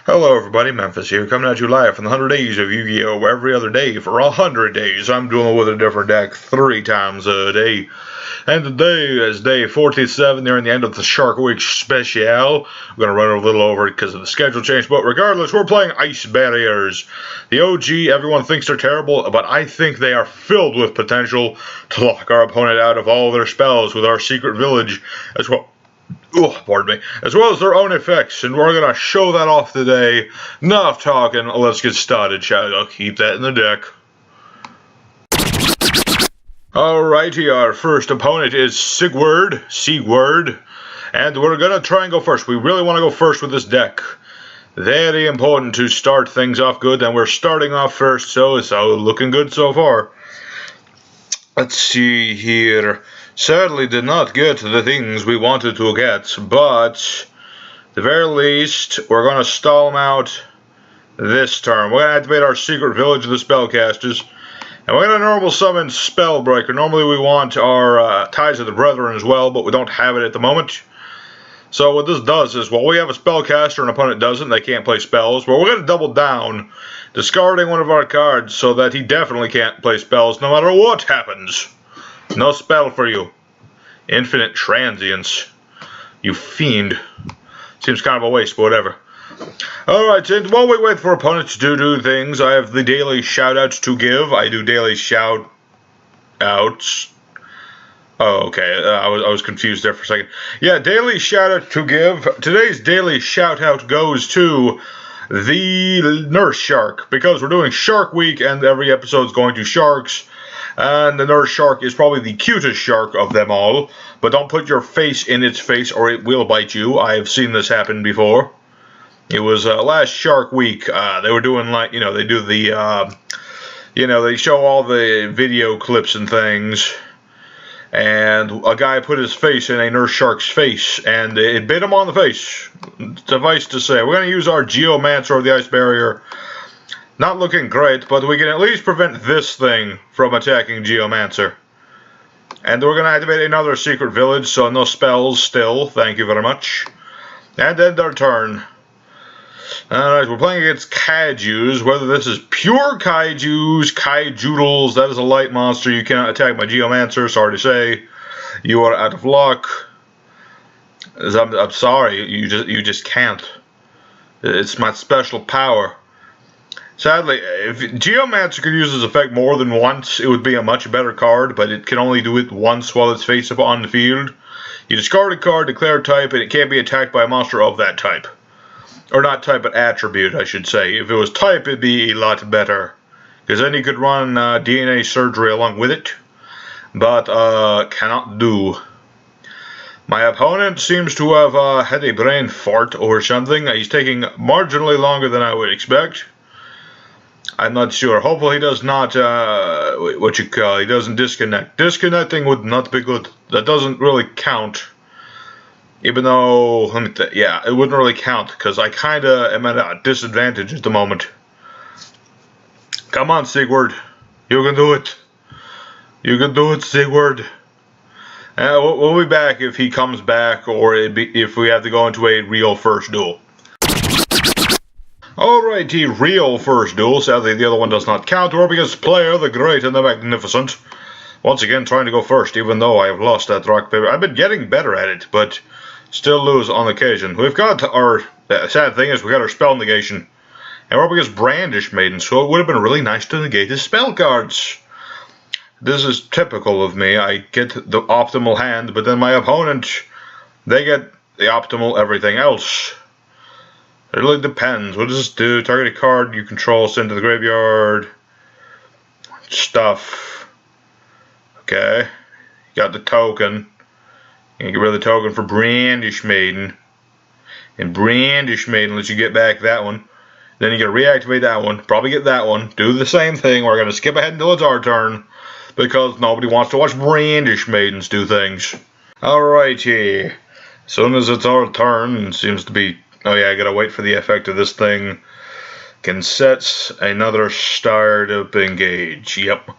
Hello everybody, Memphis here, coming at you live from the 100 Days of Yu-Gi-Oh! Every other day for 100 days. I'm dueling with a different deck 3 times a day. And today is day 47, nearing the end of the Shark Week special. I'm going to run a little over because of the schedule change, but regardless, we're playing Ice Barriers. The OG, everyone thinks they're terrible, but I think they are filled with potential to lock our opponent out of all their spells with our Secret Village as well. Pardon me, as well as their own effects, and we're gonna show that off today. Enough talking, let's get started, shall we? I'll keep that in the deck. Alrighty, our first opponent is Sigurd, and we're gonna try and go first. We really want to go first with this deck. Very important to start things off good, and we're starting off first, so it's all looking good so far. Let's see here. Sadly did not get the things we wanted to get, but at the very least, we're going to stall them out this turn. We're going to activate our Secret Village of the Spellcasters, and we're going to normal summon Spellbreaker. Normally we want our Ties of the Brethren as well, but we don't have it at the moment. So what this does is, while we have a Spellcaster and an opponent doesn't, they can't play spells, but we're going to double down, discarding one of our cards so that he definitely can't play spells no matter what happens. No spell for you. Infinite Transience. You fiend. Seems kind of a waste, but whatever. Alright, and while we wait for opponents to do things, I have the daily shoutouts to give. I do daily shout-outs. Oh, okay. I was confused there for a second. Yeah, daily shout-out to give. Today's daily shout-out goes to the Nurse Shark, because we're doing Shark Week, and every episode is going to sharks. And the Nurse Shark is probably the cutest shark of them all. But don't put your face in its face or it will bite you. I have seen this happen before. It was last Shark Week. They were doing, like, they do the, they show all the video clips and things. And a guy put his face in a Nurse Shark's face, and it bit him on the face. Suffice to say, we're going to use our Geomancer of the Ice Barrier. Not looking great, but we can at least prevent this thing from attacking Geomancer. And we're going to activate another Secret Village, so no spells still. Thank you very much. And end our turn. Alright, we're playing against Kaijus. Whether this is pure Kaijus, Kaijoodles, that is a light monster. You cannot attack my Geomancer, sorry to say. You are out of luck. I'm sorry, you just can't. It's my special power. Sadly, if Geomancer could use this effect more than once, it would be a much better card, but it can only do it once while it's face up on the field. You discard a card, declare type, and it can't be attacked by a monster of that type. Or not type, but attribute, I should say. If it was type, it'd be a lot better, because then you could run DNA surgery along with it, but cannot do. My opponent seems to have had a brain fart or something. He's taking marginally longer than I would expect. I'm not sure. Hopefully he does not, he doesn't disconnect. Disconnecting would not be good. That doesn't really count. Even though, yeah, it wouldn't really count, because I kinda am at a disadvantage at the moment. Come on, Sigurd. You can do it. You can do it, Sigurd. We'll be back if he comes back, or if we have to go into a real first duel. Alrighty, real first duel. Sadly, the other one does not count. We're up against Player, the Great and the Magnificent. Once again, trying to go first, even though I have lost that rock paper. I've been getting better at it, but still lose on occasion. We've got our, sad thing is, we got our spell negation. And we're up against Brandish Maidens, so it would have been really nice to negate his spell cards. This is typical of me. I get the optimal hand, but then my opponent, they get the optimal everything else. It really depends. What does this do? Target a card you control, send to the graveyard. Stuff. Okay. Got the token. You get rid of the token for Brandish Maiden. And Brandish Maiden lets you get back that one. Then you gotta reactivate that one. Probably get that one. Do the same thing. We're gonna skip ahead until it's our turn, because nobody wants to watch Brandish Maidens do things. Alrighty. As soon as it's our turn, it seems to be... Oh yeah, I gotta wait for the effect of this thing. Can set another startup engage. Yep.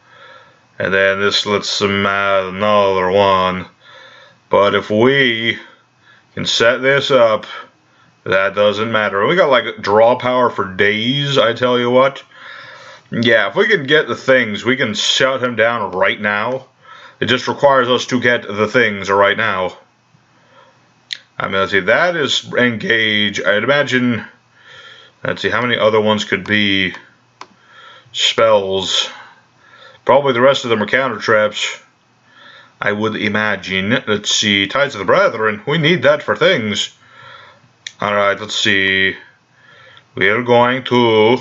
And then this lets them add another one. But if we can set this up, That doesn't matter. We got like draw power for days, I tell you what. Yeah, if we can get the things, we can shut him down right now. It just requires us to get the things right now. I mean, let's see, that is engage. I'd imagine, let's see, how many other ones could be spells? Probably the rest of them are counter traps, I would imagine. Let's see, Tides of the Brethren. We need that for things. Alright, let's see. We are going to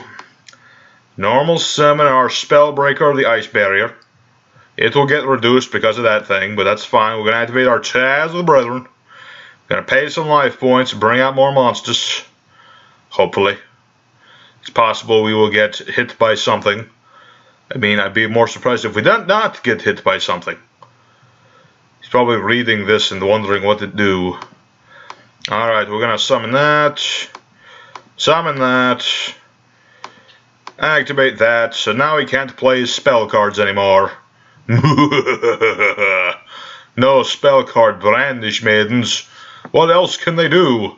normal summon our Spellbreaker of the Ice Barrier. It will get reduced because of that thing, but that's fine. We're going to activate our Tides of the Brethren. We're going to pay some life points, bring out more monsters. Hopefully. It's possible we will get hit by something. I mean, I'd be more surprised if we did not get hit by something. He's probably reading this and wondering what to do. Alright, we're gonna summon that. Summon that. Activate that. So now he can't play his spell cards anymore. No spell card brandish maidens. What else can they do?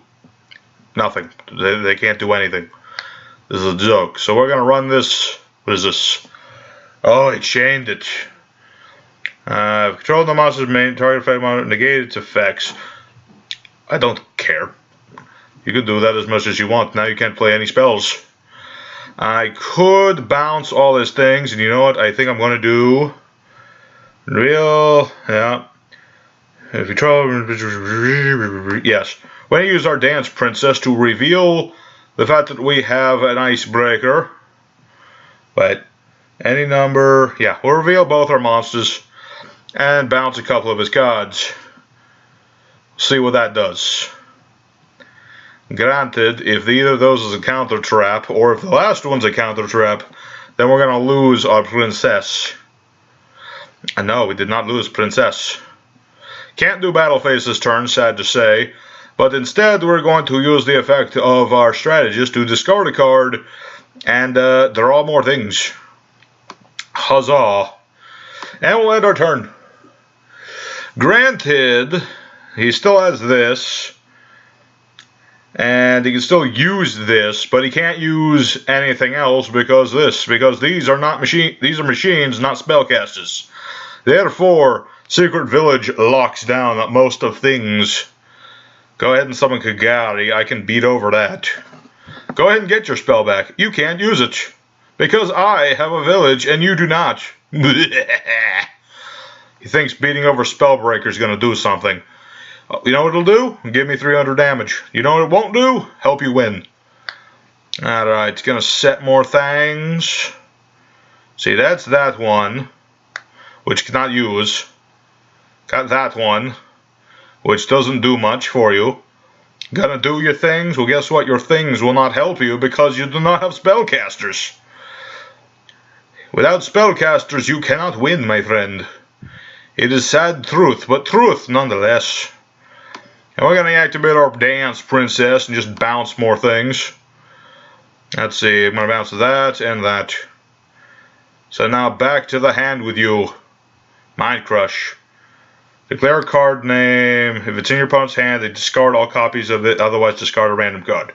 Nothing. They can't do anything. This is a joke. So we're gonna run this. What is this? Oh, it chained it. Control the monster's main target effect mode, negate its effects. I don't care. You can do that as much as you want. Now you can't play any spells. I could bounce all his things, and you know what? I think I'm going to do yeah. If you try, yes. When we use our Dance Princess to reveal the fact that we have an icebreaker, but any number, yeah, we'll reveal both our monsters and bounce a couple of his cards. See what that does. Granted, if either of those is a counter trap, or if the last one's a counter trap, then we're going to lose our princess. And no, we did not lose princess. Can't do battle phase this turn, sad to say, but instead we're going to use the effect of our strategist to discard a card and draw more things. Huzzah. And we'll end our turn. Granted, he still has this, and he can still use this, but he can't use anything else because these are not these are machines, not spellcasters. Therefore, Secret Village locks down most of things. Go ahead and summon Kagari. I can beat over that. Go ahead and get your spell back. You can't use it because I have a village and you do not. He thinks beating over Spellbreaker is going to do something. You know what it'll do? Give me 300 damage. You know what it won't do? Help you win. Alright, it's going to set more things. See, that's that one, which cannot use. Got that one, which doesn't do much for you. Gonna do your things? Well, guess what? Your things will not help you because you do not have spellcasters. Without spellcasters, you cannot win, my friend. It is sad truth, but truth nonetheless. And we're going to activate our Dance Princess and just bounce more things. Let's see, I'm going to bounce that and that. So now back to the hand with you. Mind Crush. Declare a card name. If it's in your opponent's hand, they discard all copies of it, otherwise discard a random card.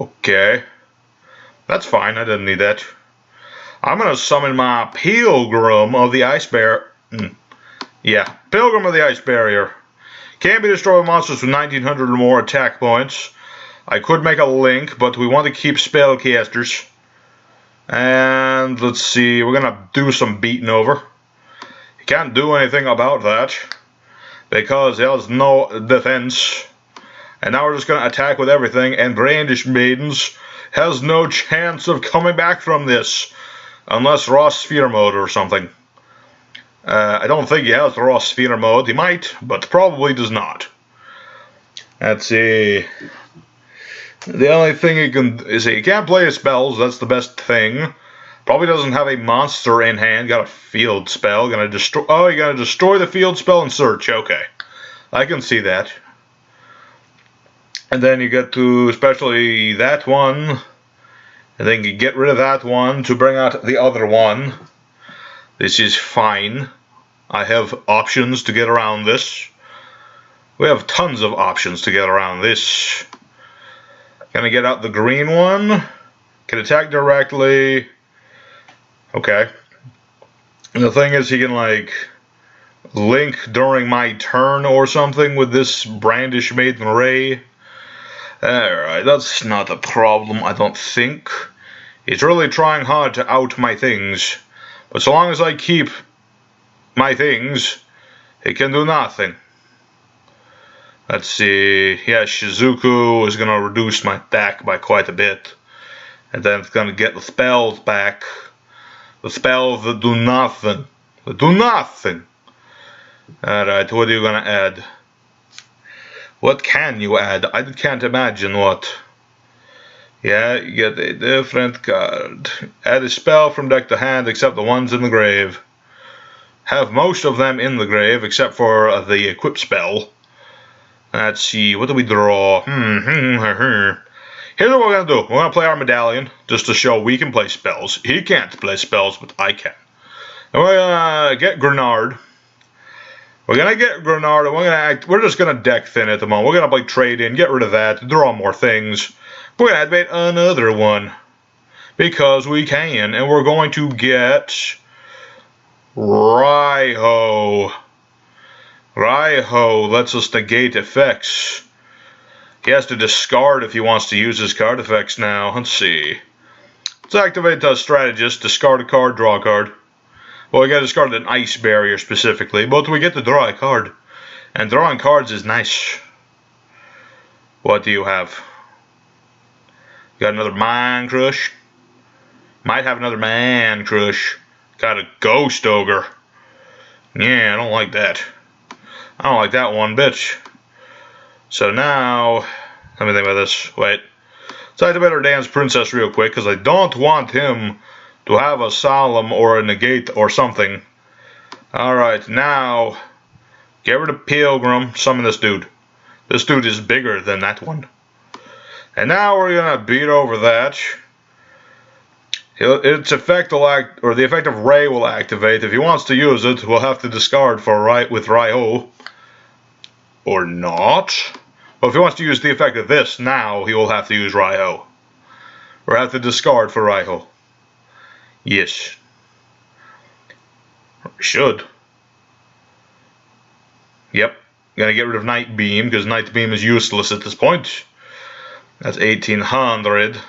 Okay. That's fine, I didn't need that. I'm going to summon my Pilgrim of the Ice Barrier. Yeah, Pilgrim of the Ice Barrier. Can't be destroyed by monsters with 1900 or more attack points. I could make a link, but we want to keep spellcasters. And let's see, we're going to do some beating over. He can't do anything about that because he has no defense. And now we're just going to attack with everything, and Brandish Maidens has no chance of coming back from this. Unless Raw Sphere mode or something. I don't think he has the Raw Sphere mode. He might, but probably does not. Let's see. The only thing he can is he can't play his spells. That's the best thing. Probably doesn't have a monster in hand. Got a field spell. Gonna destroy. Oh, you're gonna destroy the field spell and search. Okay, I can see that. And then you get to especially that one. And then you get rid of that one to bring out the other one. This is fine. I have options to get around this. We have tons of options to get around this. Gonna get out the green one. Can attack directly. Okay. And the thing is, he can, like, link during my turn or something with this Brandish Maiden Ray. Alright, that's not a problem, I don't think. He's really trying hard to out my things. But so long as I keep my things, he can do nothing. Let's see. Yeah, Shizuku is going to reduce my attack by quite a bit. And then it's going to get the spells back. The spells that do nothing. That do nothing. Alright, what are you going to add? What can you add? I can't imagine what. Yeah, you get a different card. Add a spell from deck to hand except the ones in the grave. Have most of them in the grave except for the equip spell. Let's see, what do we draw? Here's what we're going to do. We're going to play our medallion just to show we can play spells. He can't play spells, but I can. And we're going to get Grenard. We're going to get Grenard and we're just going to deck thin at the moment. We're going to play trade in, get rid of that, draw more things. We're going to activate another one. Because we can. And we're going to get Raiho. Raiho lets us negate effects. He has to discard if he wants to use his card effects now. Let's see. Let's activate the strategist, discard a card, draw a card. Well, we gotta discard an ice barrier specifically, but we get to draw a card. And drawing cards is nice. What do you have? Got another Man Crush? Might have another Man Crush. Got a Ghost Ogre. Yeah, I don't like that. I don't like that one bit. So now, let me think about this. Wait. Let's activate our Dance Princess real quick, because I don't want him to have a Solemn or a Negate or something. Alright, now, get rid of Pilgrim, summon this dude. This dude is bigger than that one. And now we're going to beat over that. Its effect will act, or the effect of Ray will activate. If he wants to use it, we'll have to discard for with Raiho. Or not. Well, if he wants to use the effect of this now, he will have to use Raiho. Or have to discard for Raiho. Yes. Should. Yep. Gonna get rid of Night Beam, because Night Beam is useless at this point. That's 1800.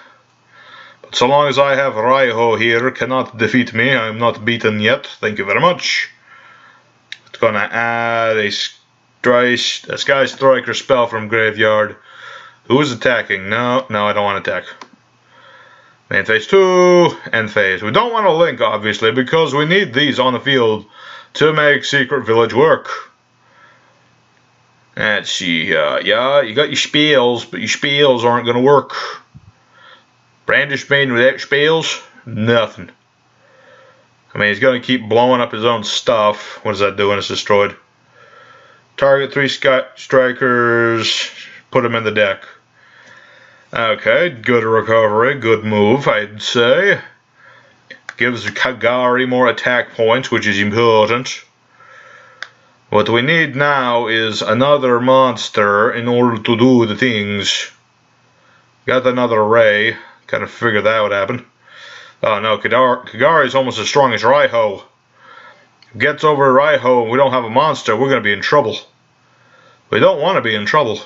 But so long as I have Raiho here, cannot defeat me. I'm not beaten yet. Thank you very much. It's gonna add a Sky Striker spell from Graveyard. Who is attacking? No, I don't want to attack. Main phase 2, end phase. We don't want to link, obviously, because we need these on the field to make Secret Village work. Let's see, yeah, you got your spells, but your spells aren't going to work. Brandish Maiden without spells? Nothing. I mean, he's going to keep blowing up his own stuff. What does that do when it's destroyed? Target 3 Sky Strikers, put them in the deck. Okay, good recovery, good move, I'd say. Gives Kagari more attack points, which is important. What we need now is another monster in order to do the things. Got another Ray. Kind of figured that would happen. Oh no, Kagari is almost as strong as Raiho. Gets over Raiho and we don't have a monster, we're going to be in trouble. We don't want to be in trouble.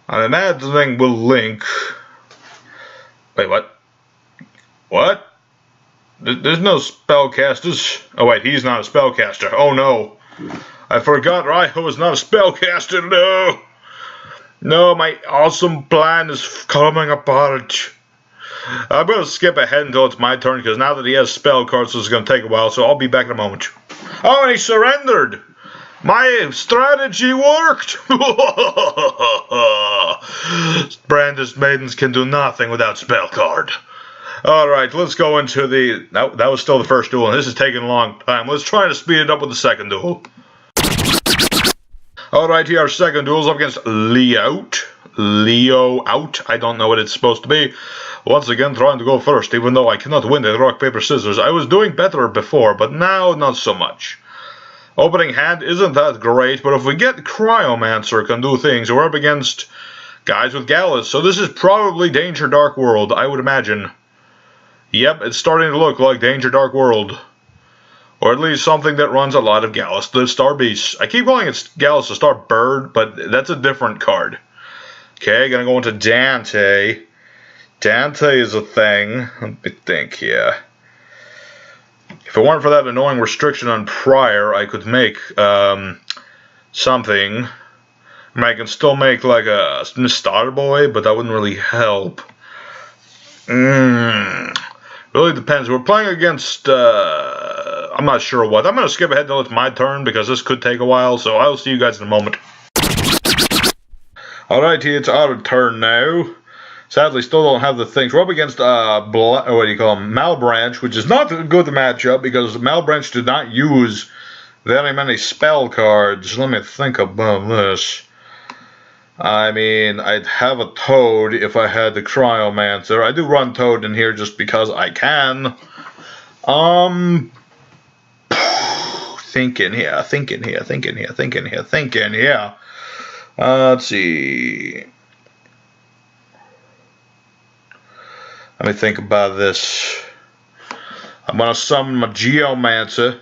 I'm imagining we'll link. Wait, what? What? There's no spellcasters. Oh wait, he's not a spellcaster. Oh no. I forgot Raiho is not a spellcaster. No. No, my awesome plan is coming apart. I'm going to skip ahead until it's my turn, because now that he has spell cards, it's going to take a while, so I'll be back in a moment. Oh, and he surrendered! My strategy worked! Brandish Maidens can do nothing without spell card. Alright, let's go into the... That was still the first duel, and this is taking a long time. Let's try to speed it up with the second duel. Alright, here our second duel is up against Leo Out. I don't know what it's supposed to be. Once again, trying to go first, even though I cannot win at rock, paper, scissors. I was doing better before, but now not so much. Opening hand isn't that great, but if we get Cryomancer, can do things. We're up against guys with Gallus. So this is probably Danger Dark World, I would imagine. Yep, it's starting to look like Danger Dark World. Or at least something that runs a lot of Gallus the Star Beast. I keep calling it Gallus the Star Bird, but that's a different card. Okay, gonna go into Dante. Dante is a thing. Let me think here. If it weren't for that annoying restriction on prior, I could make something. I mean, I can still make like a Star Boy, but that wouldn't really help. Really depends. We're playing against, I'm not sure what. I'm going to skip ahead till it's my turn because this could take a while, so I'll see you guys in a moment. Alright, it's our turn now. Sadly, still don't have the things. We're up against, what do you call them? Malbranch, which is not a good matchup because Malbranch did not use very many spell cards. Let me think about this. I mean, I'd have a Toad if I had the Cryomancer. I do run Toad in here just because I can. Thinking here. Let's see. Let me think about this. I'm going to summon my Geomancer.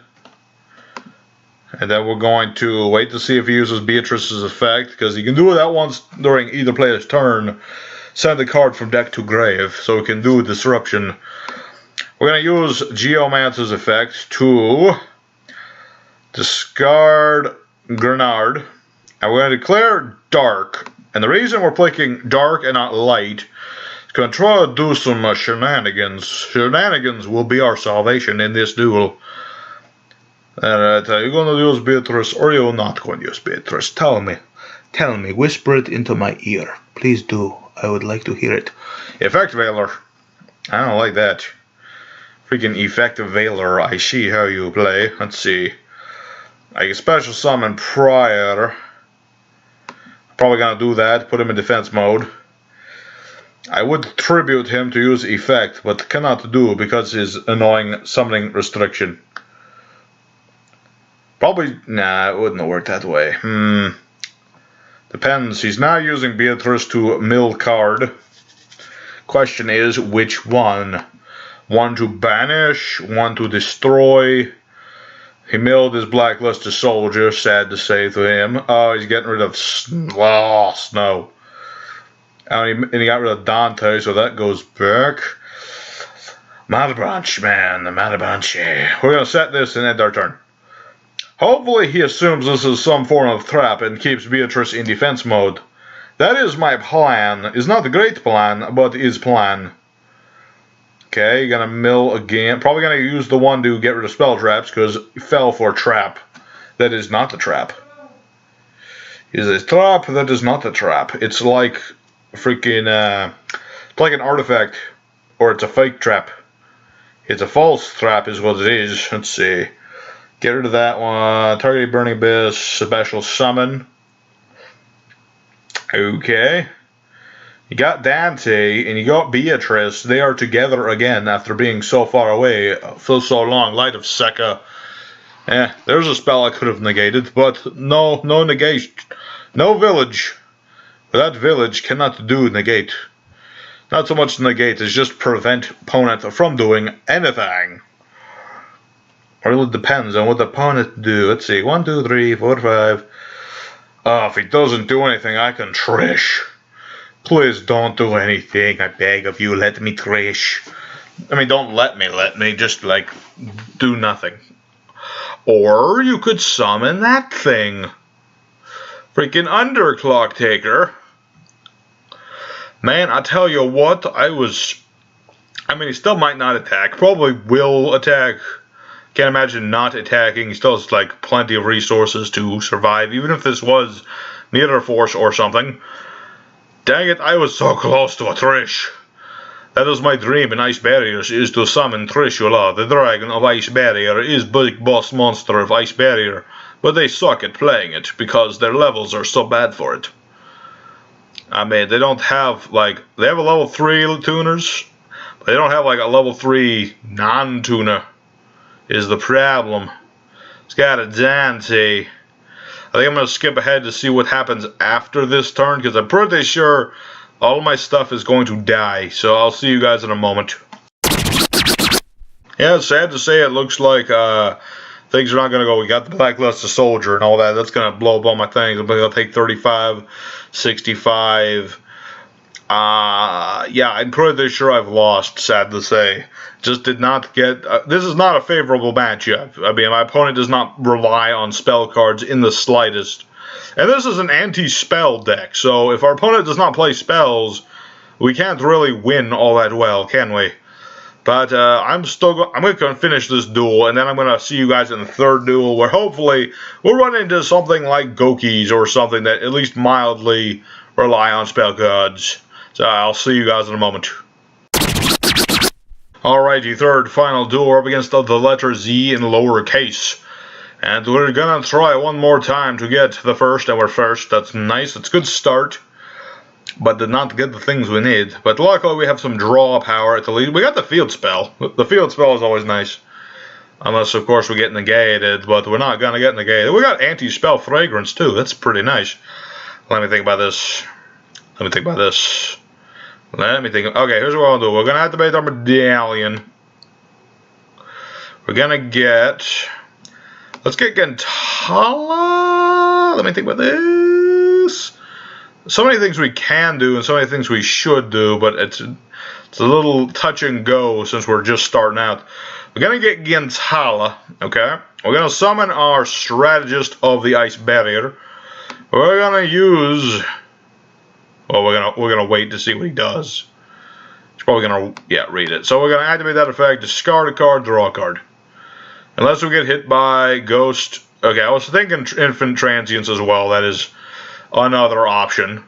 And then we're going to wait to see if he uses Beatrice's effect, because he can do that once during either player's turn. Send a card from deck to grave, so we can do Disruption. We're going to use Geomancer's effect to discard Grenard. And we're going to declare Dark. And the reason we're picking Dark and not Light is going to try to do some shenanigans. Shenanigans will be our salvation in this duel. Alright, are you going to use Beatrice or are you not going to use Beatrice? Tell me, whisper it into my ear. Please do, I would like to hear it. Effect Veiler. I don't like that. Freaking Effective Veiler, I see how you play. Let's see. I can special summon Prior. Probably going to do that, put him in defense mode. I would tribute him to use Effect, but cannot do because his annoying summoning restriction. Probably, nah, it wouldn't have worked that way. Depends. He's now using Beatrice to mill card. Question is, which one? One to banish, one to destroy. He milled his blacklisted soldier, sad to say to him. Oh, he's getting rid of Snow. And he got rid of Dante, so that goes back. Malbranch, man, the Malbranch. We're going to set this and end our turn. Hopefully he assumes this is some form of trap and keeps Beatrice in defense mode. That is my plan. It's not a great plan, but is plan. Okay, gonna mill again. Probably gonna use the one to get rid of spell traps because he fell for a trap. That is not a trap. Is a trap that is not a trap. It's like freaking it's like an artifact, or it's a fake trap. It's a false trap is what it is. Let's see. Get rid of that one. Target Burning Abyss, special summon. Okay. You got Dante and you got Beatrice. They are together again after being so far away for so long. Light of Sekka. There's a spell I could have negated, but no negation. No village. That village cannot do negate. Not so much negate as just prevent opponent from doing anything. It really depends on what the opponent do. Let's see. 1, 2, 3, 4, 5. If he doesn't do anything, I can Trish. Please don't do anything. I beg of you, let me Trish. I mean, don't let me. Just, like, do nothing. Or you could summon that thing. Freaking Underclock Taker. Man, I tell you what, I mean, he still might not attack. Probably will attack. Can't imagine not attacking. He still has, like, plenty of resources to survive, even if this was Meteor Force or something. Dang it, I was so close to a Trish. That is my dream in Ice Barriers, is to summon Trishula, the dragon of Ice Barrier, is big boss monster of Ice Barrier, but they suck at playing it, because their levels are so bad for it. I mean, they don't have, like, they have a level 3 tuners, but they don't have, like, a level 3 non-tuner. Is the problem. It's got a Dante. think I'm going to skip ahead to see what happens after this turn, because I'm pretty sure all my stuff is going to die. So I'll see you guys in a moment. Yeah, it's sad to say it looks like things are not going to go. We got the Blacklusted Soldier and all that. That's going to blow up all my things. I'm going to take 35, 65. Yeah, I'm pretty sure I've lost, sad to say. Just did not get... this is not a favorable matchup. I mean, my opponent does not rely on spell cards in the slightest. And this is an anti-spell deck, so if our opponent does not play spells, we can't really win all that well, can we? But I'm going to finish this duel, and then I'm going to see you guys in the third duel, where hopefully we'll run into something like Gokis or something that at least mildly rely on spell cards. So I'll see you guys in a moment. Alrighty, third final duel. We're up against the letter Z in lowercase. And we're gonna try one more time to get the first, and we're first. That's nice. That's a good start. But did not get the things we need. But luckily we have some draw power at the lead. We got the field spell. The field spell is always nice. Unless, of course, we get negated. But we're not gonna get negated. We got anti-spell fragrance, too. That's pretty nice. Let me think about this. Let me think about this. Let me think. Okay, here's what I'll do. We're going to activate our medallion. We're going to get... Let's get Gentala. Let me think about this. So many things we can do and so many things we should do, but it's a little touch and go since we're just starting out. We're going to get Gentala, okay? We're going to summon our strategist of the ice barrier. We're going to use... Well, we're gonna wait to see what he does. He's probably gonna read it. So we're gonna activate that effect, discard a card, draw a card. Unless we get hit by ghost. Okay, I was thinking infant transience as well. That is another option.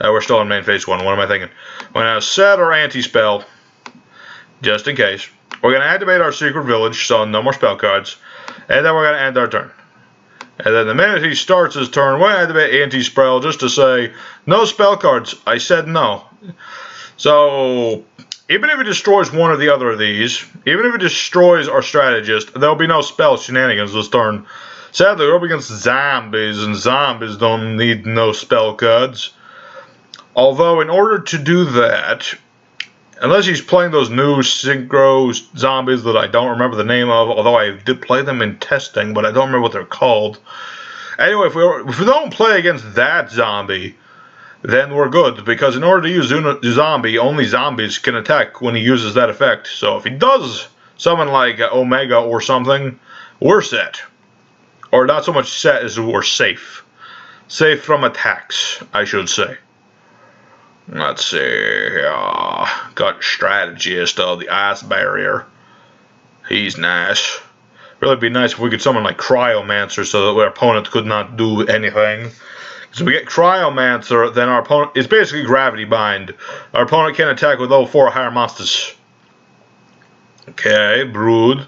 We're still in main phase 1. What am I thinking? We're gonna set our anti-spell, just in case. We're gonna activate our secret village, so no more spell cards, and then we're gonna end our turn. And then the minute he starts his turn, we're going to activate anti-spell just to say, no spell cards. I said no. So, even if it destroys one or the other of these, even if it destroys our strategist, there'll be no spell shenanigans this turn. Sadly, we're up against zombies, and zombies don't need no spell cards. Although, in order to do that, unless he's playing those new synchro zombies that I don't remember the name of, although I did play them in testing, but I don't remember what they're called. Anyway, if we don't play against that zombie, then we're good, because in order to use zombie, only zombies can attack when he uses that effect. So if he does summon like Omega or something, we're set. Or not so much set as we're safe. Safe from attacks, I should say. Let's see, got strategist of the ice barrier. He's nice. Really be nice if we could summon like Cryomancer so that our opponent could not do anything. So we get Cryomancer, then our opponent, it's basically Gravity Bind. Our opponent can attack with level 4 or higher monsters. Okay, Brood.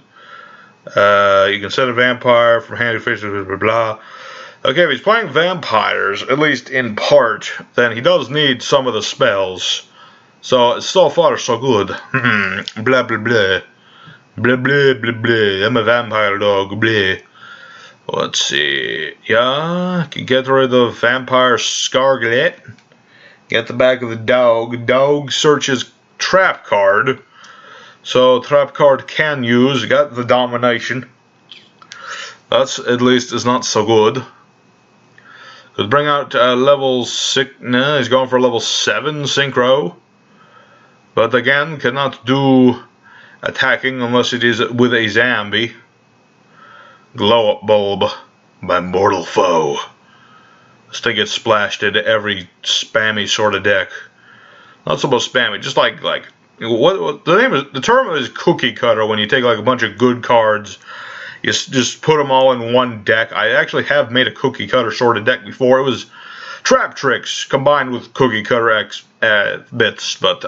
You can set a vampire from hand to face, blah, blah, blah. Okay, if he's playing vampires, at least in part, then he does need some of the spells. So far, so good. Blah, blah, blah. Blah, blah, blah, blah. I'm a vampire dog, blah. Let's see. Yeah, can get rid of Vampire Scarlet. Get the back of the dog. Dog searches Trap card. So, Trap card can use. Got the Domination. That's, at least, is not so good. Could bring out level 6. Nah, he's going for level 7 synchro. But again, cannot do attacking unless it is with a zombie. Glow up bulb. My mortal foe. This thing gets splashed into every spammy sort of deck. Not so much spammy, just like what the name is. The term is cookie cutter when you take like a bunch of good cards. You just put them all in one deck. I actually have made a cookie cutter sort of deck before. It was Trap Tricks combined with cookie cutter bits, but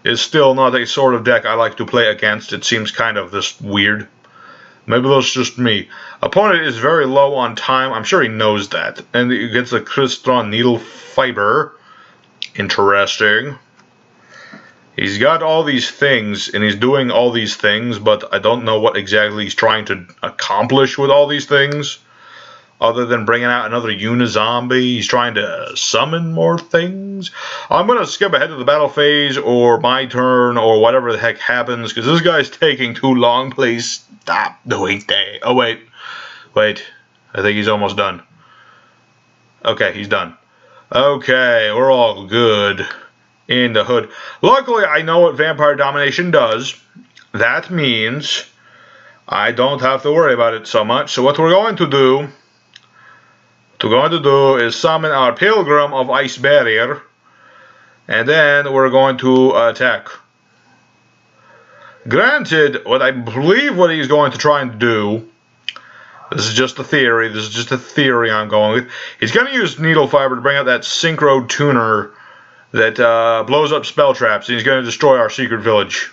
it's still not a sort of deck I like to play against. It seems kind of just weird. Maybe that's just me. Opponent is very low on time. I'm sure he knows that. And he gets a Crystron Needle Fiber. Interesting. He's got all these things, and he's doing all these things, but I don't know what exactly he's trying to accomplish with all these things. other than bringing out another Unizombie. He's trying to summon more things. I'm going to skip ahead to the battle phase or my turn or whatever the heck happens because this guy's taking too long. Please stop doing that. Oh, wait. Wait. I think he's almost done. Okay, he's done. Okay, we're all good in the hood. Luckily, I know what Vampire Domination does. That means I don't have to worry about it so much. So what we're going to do is summon our Pilgrim of Ice Barrier. And then we're going to attack. Granted, what I believe what he's going to try and do, this is just a theory, I'm going with. He's going to use Needle Fiber to bring out that Synchro Tuner that blows up spell traps. And he's going to destroy our secret village.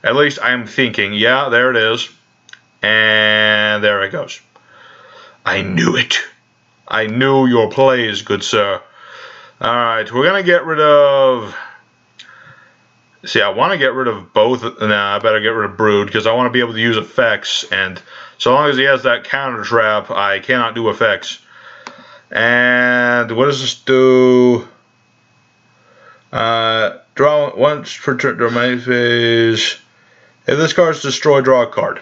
At least I'm thinking. Yeah, there it is. And there it goes. I knew it. I knew your plays, good sir. Alright, we're going to get rid of... See, I want to get rid of both. Nah, I better get rid of Brood because I want to be able to use effects. And so long as he has that counter trap, I cannot do effects. And what does this do? Draw once per turn during my phase. If this card's destroyed, draw a card.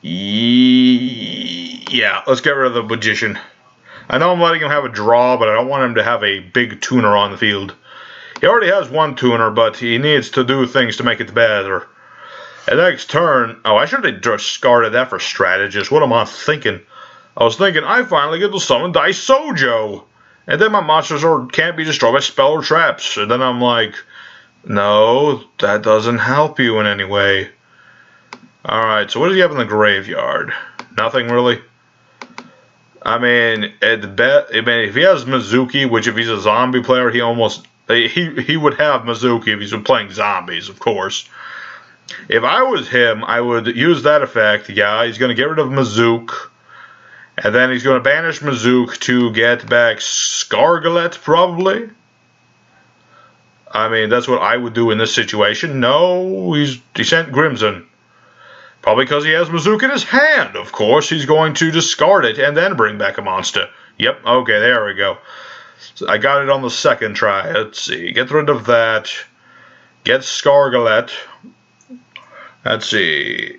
Yeah, let's get rid of the Magician. I know I'm letting him have a draw, but I don't want him to have a big tuner on the field. He already has one tuner, but he needs to do things to make it better. And next turn... Oh, I should have discarded that for Strategist. What am I thinking? I was thinking, I finally get to summon Daisojo. And then my monsters can't be destroyed by spell or traps. And then I'm like, no, that doesn't help you in any way. Alright, so what does he have in the graveyard? Nothing really. I mean, if he has Mizuki, which if he's a zombie player, he would have Mizuki if he's been playing zombies, of course. If I was him, I would use that effect. Yeah, he's going to get rid of Mizook. And then he's going to banish Mizook to get back Skargalet, probably. I mean, that's what I would do in this situation. No, he sent Grimson. Probably because he has Mizook in his hand, of course. He's going to discard it and then bring back a monster. Yep, okay, there we go. So I got it on the second try. Let's see. Get rid of that. Get Skargalet. Let's see.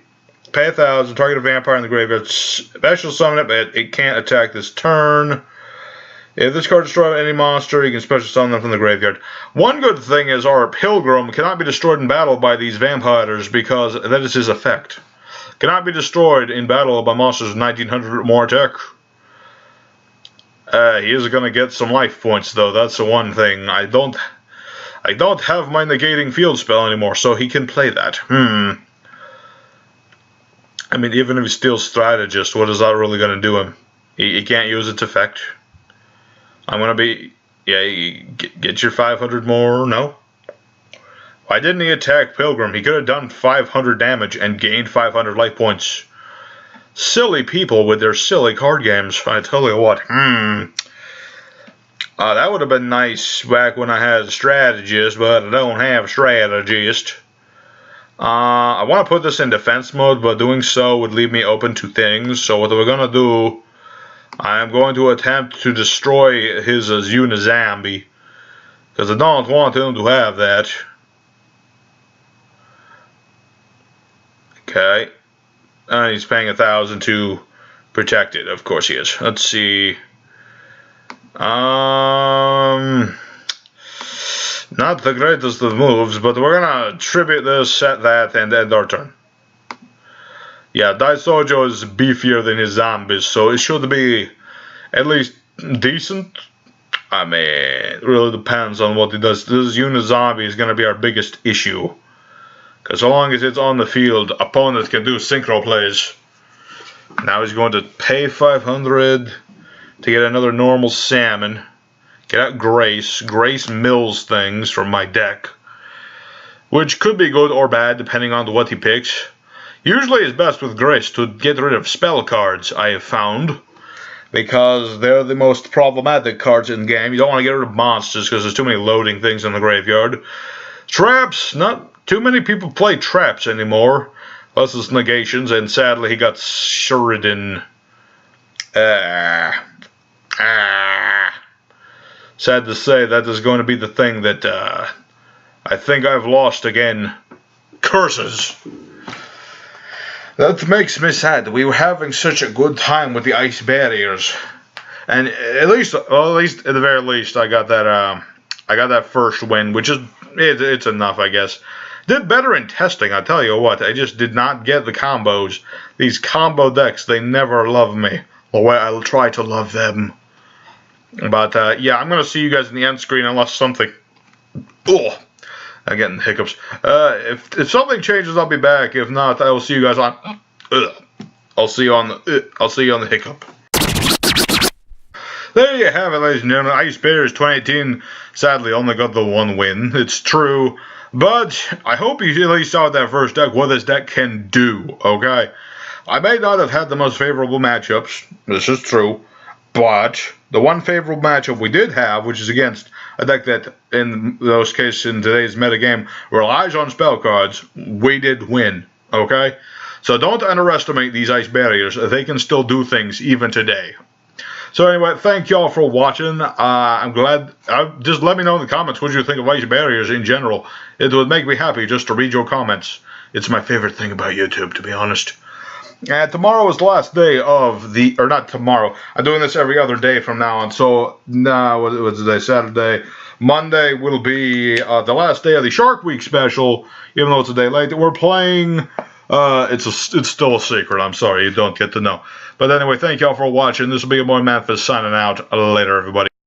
Pay 1,000. Target a vampire in the graveyard. Special summon it, but it can't attack this turn. If this card destroys any monster, you can special summon them from the graveyard. One good thing is our Pilgrim cannot be destroyed in battle by these vampires because that is his effect. Cannot be destroyed in battle by monsters with 1900 or more attack. He is going to get some life points though. That's the one thing. I don't have my negating field spell anymore, so he can play that. I mean, even if he steals Strategist, what is that really going to do him? He can't use its effect. I'm going to be... Yeah, get your 500 more. No? Why didn't he attack Pilgrim? He could have done 500 damage and gained 500 life points. Silly people with their silly card games. I tell you what. That would have been nice back when I had a Strategist, but I don't have a Strategist. I want to put this in defense mode, but doing so would leave me open to things. So what we're going to do, I'm going to attempt to destroy his Unizombie, because I don't want him to have that. Okay. And he's paying 1,000 to protect it. Of course he is. Let's see. Not the greatest of moves, but we're gonna tribute this, set that, and end our turn. Yeah, Daisojo is beefier than his zombies, so it should be at least decent. I mean, it really depends on what he does. This Unizombie is gonna be our biggest issue. Because so long as it's on the field, opponents can do synchro plays. Now he's going to pay 500 to get another normal salmon. Get out Grace. Grace mills things from my deck, which could be good or bad depending on what he picks. Usually it's best with Grace to get rid of spell cards, I have found, because they're the most problematic cards in the game. You don't want to get rid of monsters because there's too many loading things in the graveyard. Traps, not too many people play traps anymore. Plus it's negations, and sadly he got Sheridan. Sad to say, that is going to be the thing that I think I've lost again. Curses. That makes me sad. We were having such a good time with the ice barriers, and at least at the very least, I got that first win, which is it's enough, I guess. Did better in testing, I tell you what. I just did not get the combos. These combo decks, they never love me. Or I'll try to love them. But yeah, I'm gonna see you guys in the end screen unless something. Oh, I'm getting hiccups. If something changes, I'll be back. If not, I will see you guys on. I'll see you on the hiccup. There you have it, ladies and gentlemen. Ice Bears 2018 sadly only got the one win. It's true, but I hope you at least saw that first deck what this deck can do. Okay, I may not have had the most favorable matchups. This is true, but the one favorable matchup we did have, which is against a deck that, in those cases in today's metagame, relies on spell cards, we did win, okay? So don't underestimate these ice barriers. They can still do things even today. So anyway, thank y'all for watching. I'm glad. Just let me know in the comments what you think of ice barriers in general. It would make me happy just to read your comments. It's my favorite thing about YouTube, to be honest. And tomorrow is the last day of the, or not tomorrow. I'm doing this every other day from now on. So, what's today? Saturday. Monday will be the last day of the Shark Week special, even though it's a day late. We're playing, it's still a secret. I'm sorry, you don't get to know. But anyway, thank y'all for watching. This will be your boy Memphis signing out. Later, everybody.